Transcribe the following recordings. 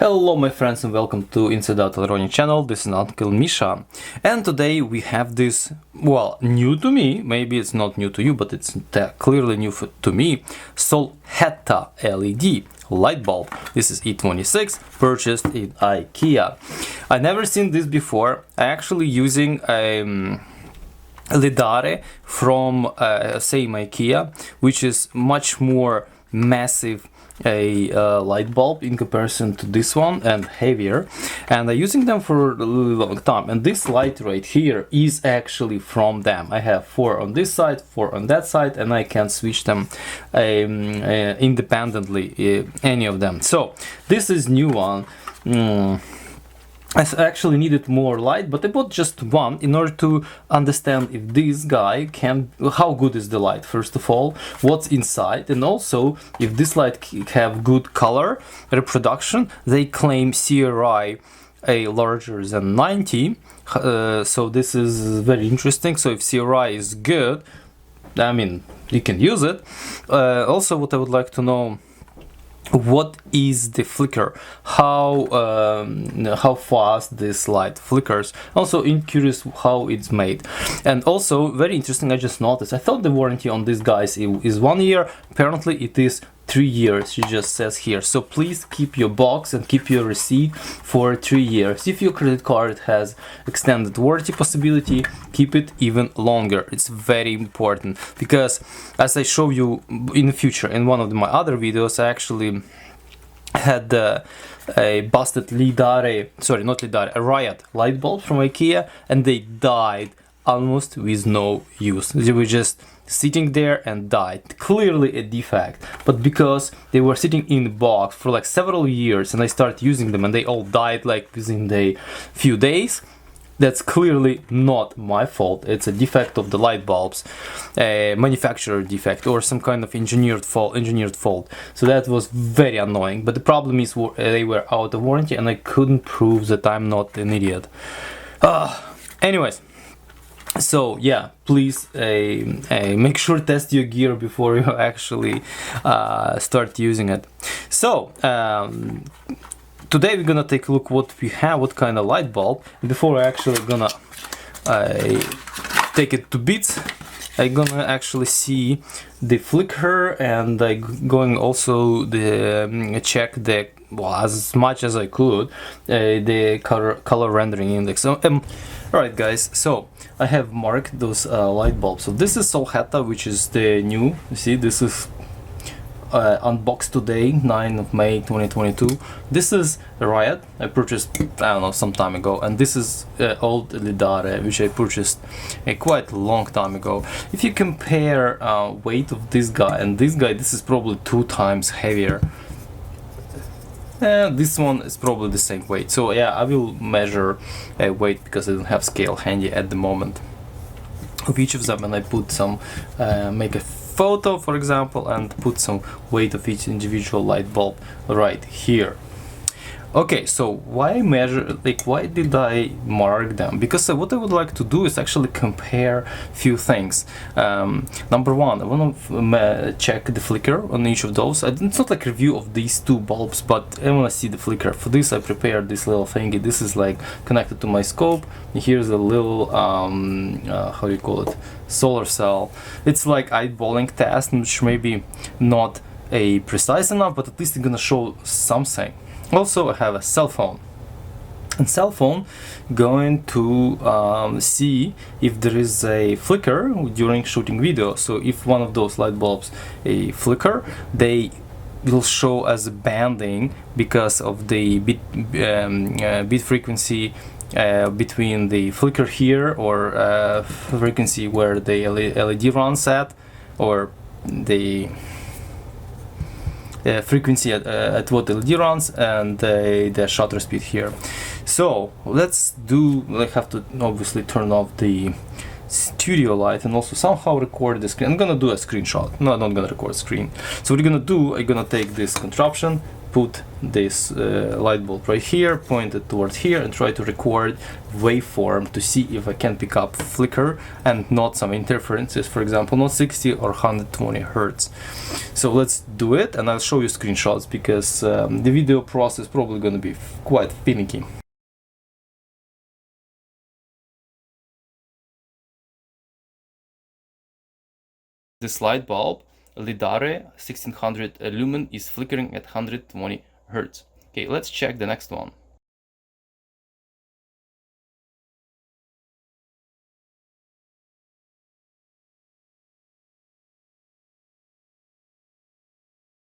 Hello my friends and welcome to SOLHETTA LED channel. This is Uncle Misha, and today we have this, well, new to me, maybe it's not new to you, but it's clearly new to me, SOLHETTA LED light bulb. This is E26, purchased in Ikea. I never seen this before. I actually using a Lidare from same Ikea, which is much more massive light bulb in comparison to this one and heavier, and I'm using them for a really long time. And this light right here is actually from them. I have 4 on this side, 4 on that side, and I can switch them independently, any of them. So this is new one. I actually needed more light, but I bought just one in order to understand if this guy can, how good is the light, first of all, what's inside, and also if this light have good color reproduction. They claim CRI a larger than 90, so this is very interesting. So if CRI is good, I mean, you can use it. Also, what I would like to know, what is the flicker, how fast this light flickers. Also curious how it's made. And also very interesting, I just noticed, I thought the warranty on these guys is 1 year. Apparently it is 3 years, it just says here. So please keep your box and keep your receipt for 3 years. If your credit card has extended warranty possibility, keep it even longer. It's very important, because as I show you in the future in one of my other videos, I actually had a busted Lidare, sorry, not Lidare, a Riot light bulb from Ikea, and they died almost with no use. They were just sitting there and died. Clearly a defect, but because they were sitting in the box for like several years and I started using them and they all died like within a few days, that's clearly not my fault. It's a defect of the light bulbs, a manufacturer defect or some kind of engineered fault. So that was very annoying, but the problem is they were out of warranty and I couldn't prove that I'm not an idiot. Anyways, so yeah, please make sure test your gear before you actually start using it. So today we're gonna take a look what we have, what kind of light bulb. Before I actually gonna take it to bits, I'm gonna actually see the flicker, and I going also the check the, well, as much as I could, the color rendering index. Alright guys, so I have marked those light bulbs. So this is SOLHETTA, which is the new, you see, this is unboxed today, 9th of May 2022. This is a Riot I purchased, I don't know, some time ago, and this is old Lidare, which I purchased a quite long time ago. If you compare weight of this guy and this guy, this is probably 2 times heavier. This one is probably the same weight. So yeah, I will measure weight because I don't have scale handy at the moment of each of them, and I put some make a photo, for example, and put some weight of each individual light bulb right here. Okay, so why measure, like, why did I mark them? Because what I would like to do is actually compare few things. Number one, I want to check the flicker on each of those. It's not like a review of these 2 bulbs, but I want to see the flicker. For this I prepared this little thingy. This is like connected to my scope. Here's a little how do you call it, solar cell. It's like eyeballing test, which maybe not a precise enough, but at least it's gonna show something. Also, I have a cell phone, and cell phone going to see if there is a flicker during shooting video. So if one of those light bulbs a flicker, they will show as a banding because of the bit frequency between the flicker here, or frequency where the LED runs at, or the frequency at what LED runs, and the shutter speed here. So let's do, I have to obviously turn off the studio light and also somehow record the screen. I'm gonna do a screenshot. No, I'm not gonna record screen. So what we're gonna do, I'm gonna take this contraption, put this light bulb right here, point it towards here, and try to record waveform to see if I can pick up flicker and not some interferences, for example, not 60 or 120 hertz. So let's do it, and I'll show you screenshots because the video process is probably going to be quite finicky. This light bulb, Lidare 1600 lumen, is flickering at 120 hertz. Okay, let's check the next one.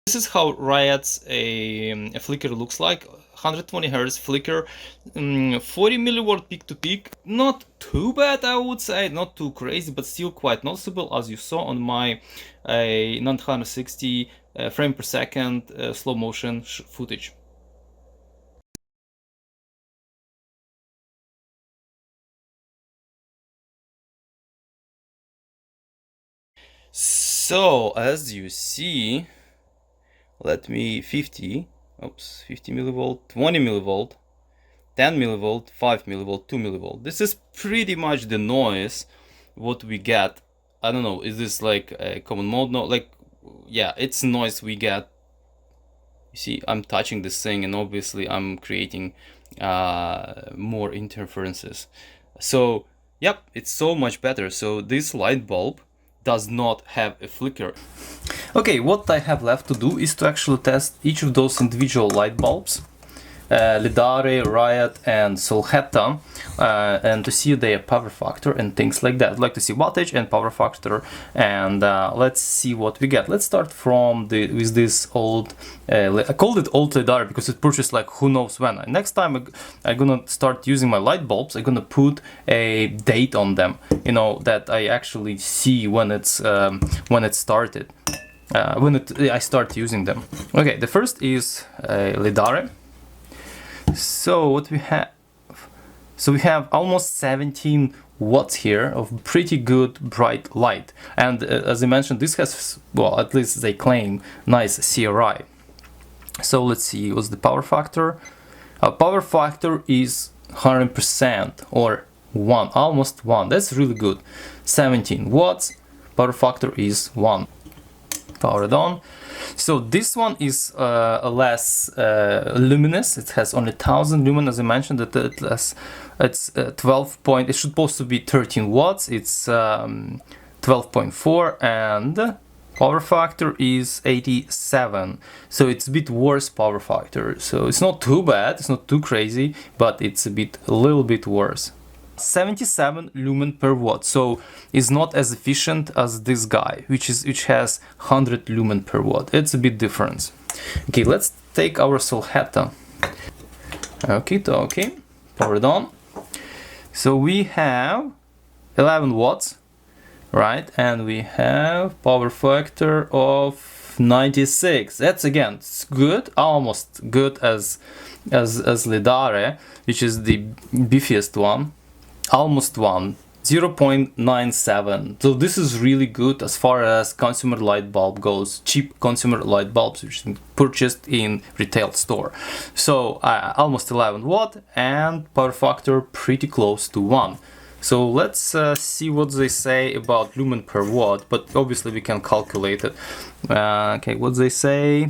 This is how Riot's a flicker looks like. 120 hertz flicker, 40 milliwatt peak to peak. Not too bad, I would say, not too crazy, but still quite noticeable, as you saw on my 960 frame per second slow motion footage. So as you see, let me 50 millivolt, 20 millivolt, 10 millivolt, 5 millivolt, 2 millivolt. This is pretty much the noise what we get. I don't know, is this like a common mode? No, like, yeah, it's noise we get. You see, I'm touching this thing and obviously I'm creating more interferences. So yep, it's so much better. So this light bulb does not have a flicker. Okay, what I have left to do is to actually test each of those individual light bulbs, Lidare, Riot and Solhetta, and to see their power factor and things like that. I'd like to see wattage and power factor, and let's see what we get. Let's start from with this old, I called it old Lidare because it purchased like who knows when. Next time I'm gonna start using my light bulbs, I'm gonna put a date on them, you know, that I actually see when it started. I start using them. Okay, the first is Lidare. So what we have, we have almost 17 watts here of pretty good bright light, and as I mentioned, this has, well, at least they claim, nice CRI. So let's see, what's the power factor? Power factor is 100% or 1, almost 1. That's really good. 17 watts, power factor is 1. Power it on. So this one is less luminous. It has only 1000 lumen, as I mentioned. It's 12 point. It's supposed to be 13 watts. It's 12.4, and power factor is 87. So it's a bit worse power factor. So it's not too bad. It's not too crazy, but it's a little bit worse. 77 lumen per watt, so it's not as efficient as this guy, which has 100 lumen per watt. It's a bit different. Okay, let's take our Solhetta. Okay, power it on. So we have 11 watts, right? And we have power factor of 96. That's again, it's good, almost good as Lidare, which is the beefiest one. Almost 1, 0.97. So this is really good as far as consumer light bulb goes, cheap consumer light bulbs which are purchased in retail store. So almost 11 watt and power factor pretty close to 1. So let's see what they say about lumen per watt, but obviously we can calculate it. Okay, what they say?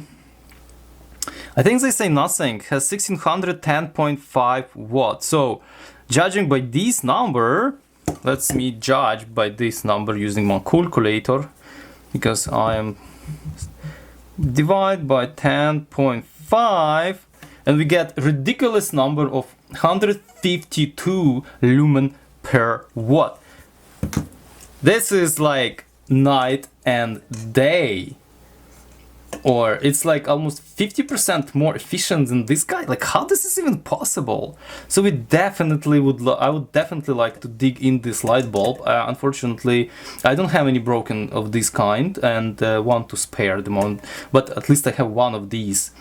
I think they say nothing. Has 1610.5 watts. So judging by this number, let me judge by this number using my calculator, because I am divide by 10.5 and we get a ridiculous number of 152 lumen per watt. This is like night and day. Or it's like almost 50% more efficient than this guy. Like, how this is even possible? So we definitely I would definitely like to dig in this light bulb. Unfortunately, I don't have any broken of this kind and want to spare the moment, but at least I have one of these.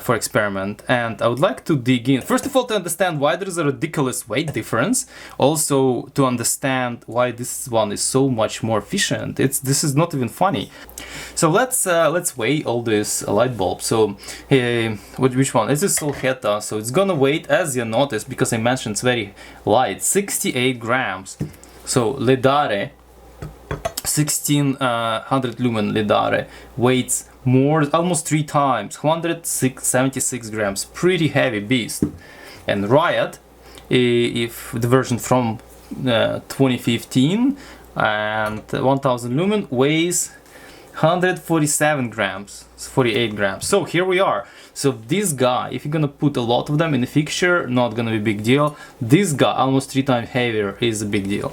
for experiment, and I would like to dig in. First of all, to understand why there is a ridiculous weight difference. Also, to understand why this one is so much more efficient. This is not even funny. So let's weigh all these light bulbs. So which one? This is Solhetta. So it's gonna weight, as you notice, because I mentioned it's very light, 68 grams. So Ledare 1600 lumen Ledare weighs more, almost 3 times, 176 grams, pretty heavy beast. And Riot, if the version from 2015 and 1000 lumen, weighs 147 grams, 48 grams. So here we are. So this guy, if you're gonna put a lot of them in the fixture, not gonna be a big deal. This guy, almost 3 times heavier, is a big deal.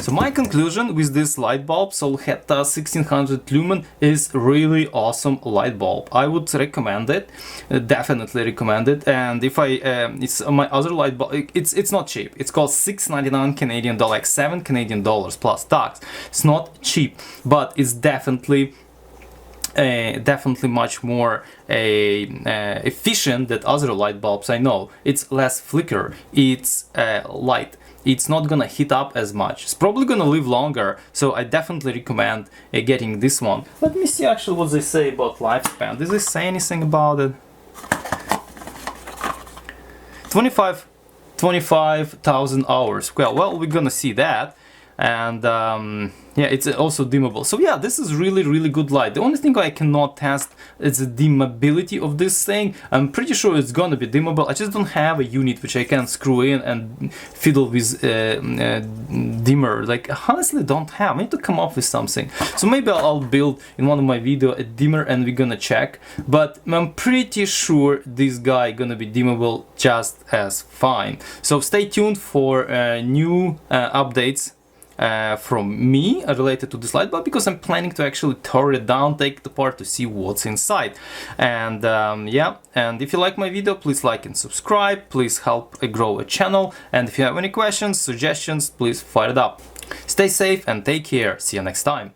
So my conclusion with this light bulb, Solhetta 1600 lumen, is really awesome light bulb. I would recommend it, definitely recommend it. And if it's my other light bulb, it's not cheap. It's called $6.99 Canadian dollar, like $7 Canadian dollars plus tax. It's not cheap, but it's definitely much more efficient than other light bulbs I know. It's less flicker, it's light. It's not gonna heat up as much. It's probably gonna live longer, so I definitely recommend getting this one. Let me see actually what they say about lifespan. Does they say anything about it? 25,000 hours. Well, we're gonna see that. And yeah, it's also dimmable. So yeah, this is really good light. The only thing I cannot test is the dimmability of this thing. I'm pretty sure it's gonna be dimmable. I just don't have a unit which I can screw in and fiddle with dimmer. Like, honestly don't have. I need to come up with something. So maybe I'll build in one of my video a dimmer and we're gonna check. But I'm pretty sure this guy gonna be dimmable just as fine. So stay tuned for new updates from me related to this light bulb, because I'm planning to actually tear it down, take it apart to see what's inside. And yeah, and if you like my video, please like and subscribe, please help grow a channel, and if you have any questions, suggestions, please fire it up. Stay safe and take care, see you next time.